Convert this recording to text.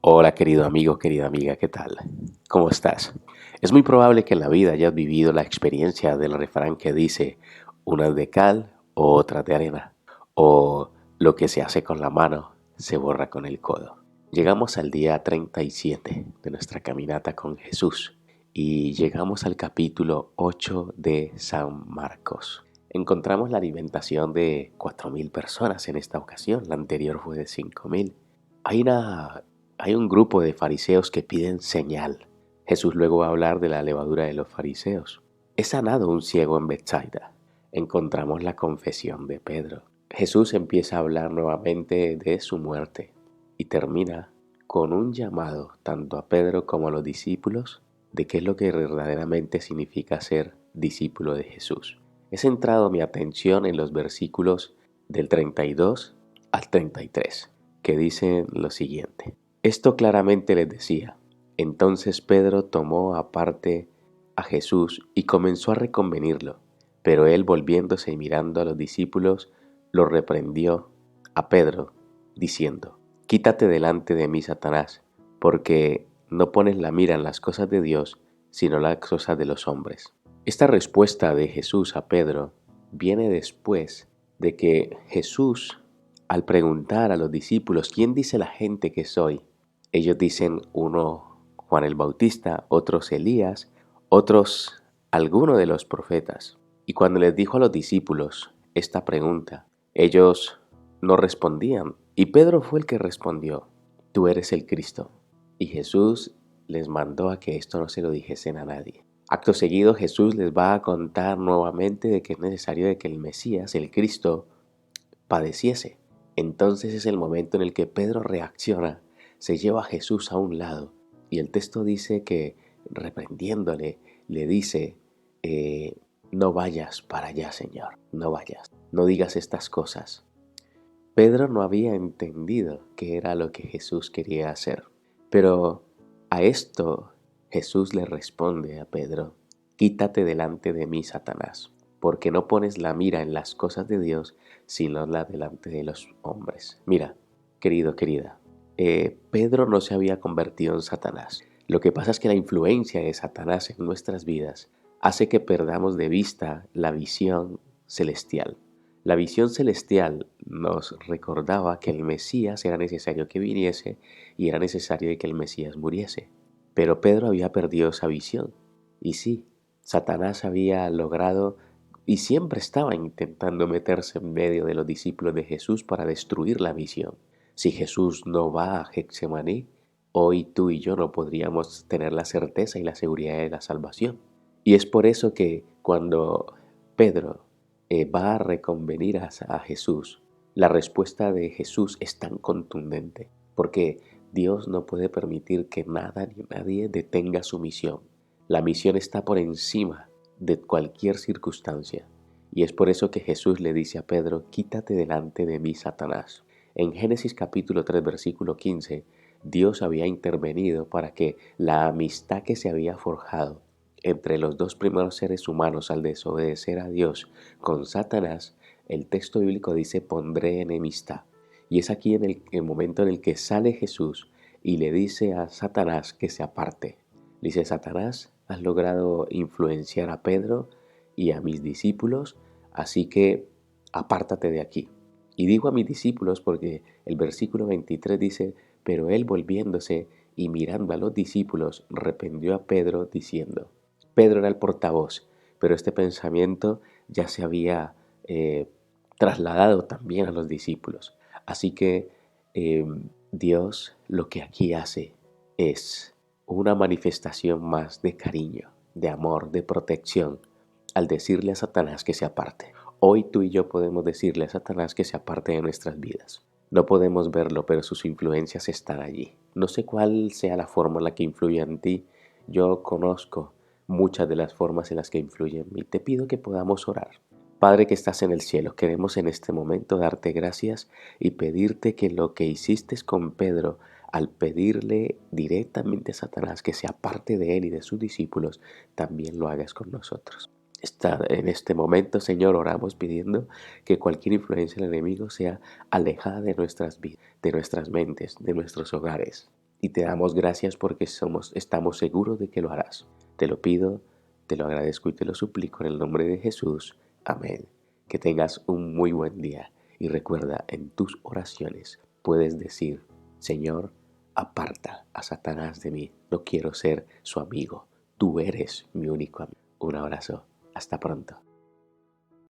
Hola querido amigo, querida amiga, ¿qué tal? ¿Cómo estás? Es muy probable que en la vida hayas vivido la experiencia del refrán que dice unas de cal o otras de arena, o lo que se hace con la mano se borra con el codo. Llegamos al día 37 de nuestra caminata con Jesús y llegamos al capítulo 8 de San Marcos. Encontramos la alimentación de 4.000 personas en esta ocasión, la anterior fue de 5.000. Hay una hay un grupo de fariseos que piden señal. Jesús luego va a hablar de la levadura de los fariseos. Es sanado un ciego en Bethsaida. Encontramos la confesión de Pedro. Jesús empieza a hablar nuevamente de su muerte y termina con un llamado tanto a Pedro como a los discípulos de qué es lo que verdaderamente significa ser discípulo de Jesús. He centrado mi atención en los versículos del 32 al 33, que dicen lo siguiente. Esto claramente les decía. Entonces Pedro tomó aparte a Jesús y comenzó a reconvenirlo, pero él volviéndose y mirando a los discípulos, lo reprendió a Pedro, diciendo, Quítate delante de mí, Satanás, porque no pones la mira en las cosas de Dios, sino en las cosas de los hombres. Esta respuesta de Jesús a Pedro viene después de que Jesús, al preguntar a los discípulos, ¿quién dice la gente que soy? Ellos dicen uno Juan el Bautista, otros Elías, otros alguno de los profetas. Y cuando les dijo a los discípulos esta pregunta, ellos no respondían. Y Pedro fue el que respondió, tú eres el Cristo. Y Jesús les mandó a que esto no se lo dijesen a nadie. Acto seguido Jesús les va a contar nuevamente de que es necesario de que el Mesías, el Cristo, padeciese. Entonces es el momento en el que Pedro reacciona, se lleva a Jesús a un lado y el texto dice que reprendiéndole le dice, no vayas para allá, Señor, no vayas, no digas estas cosas. Pedro no había entendido qué era lo que Jesús quería hacer, pero a esto Jesús le responde a Pedro, quítate delante de mí, Satanás, porque no pones la mira en las cosas de Dios, sino la delante de los hombres. Mira, querido, querida, Pedro no se había convertido en Satanás. Lo que pasa es que la influencia de Satanás en nuestras vidas hace que perdamos de vista la visión celestial. La visión celestial nos recordaba que el Mesías era necesario que viniese y era necesario que el Mesías muriese. Pero Pedro había perdido esa visión. Y sí, Satanás había logrado y siempre estaba intentando meterse en medio de los discípulos de Jesús para destruir la visión. Si Jesús no va a Getsemaní, hoy tú y yo no podríamos tener la certeza y la seguridad de la salvación. Y es por eso que cuando Pedro va a reconvenir a Jesús, la respuesta de Jesús es tan contundente, porque Dios no puede permitir que nada ni nadie detenga su misión. La misión está por encima de cualquier circunstancia. Y es por eso que Jesús le dice a Pedro, quítate delante de mí, Satanás. En Génesis capítulo 3, versículo 15, Dios había intervenido para que la amistad que se había forjado entre los dos primeros seres humanos al desobedecer a Dios con Satanás, el texto bíblico dice pondré enemistad. Y es aquí en el momento en el que sale Jesús y le dice a Satanás que se aparte. Le dice, Satanás, has logrado influenciar a Pedro y a mis discípulos, así que apártate de aquí. Y digo a mis discípulos porque el versículo 23 dice, pero él volviéndose y mirando a los discípulos, reprendió a Pedro diciendo, Pedro era el portavoz, pero este pensamiento ya se había trasladado también a los discípulos. Así que Dios lo que aquí hace es una manifestación más de cariño, de amor, de protección, al decirle a Satanás que se aparte. Hoy tú y yo podemos decirle a Satanás que se aparte de nuestras vidas. No podemos verlo, pero sus influencias están allí. No sé cuál sea la forma en la que influye en ti. Yo conozco muchas de las formas en las que influye en mí. Te pido que podamos orar. Padre que estás en el cielo, queremos en este momento darte gracias y pedirte que lo que hiciste con Pedro al pedirle directamente a Satanás que se aparte de él y de sus discípulos, también lo hagas con nosotros. En este momento, Señor, oramos pidiendo que cualquier influencia del enemigo sea alejada de nuestras vidas, de nuestras mentes, de nuestros hogares. y te damos gracias porque estamos seguros de que lo harás. Te lo pido, te lo agradezco y te lo suplico en el nombre de Jesús. Amén. Que tengas un muy buen día y recuerda, en tus oraciones puedes decir: Señor, aparta a Satanás de mí. No quiero ser su amigo. Tú eres mi único amigo. Un abrazo. Hasta pronto.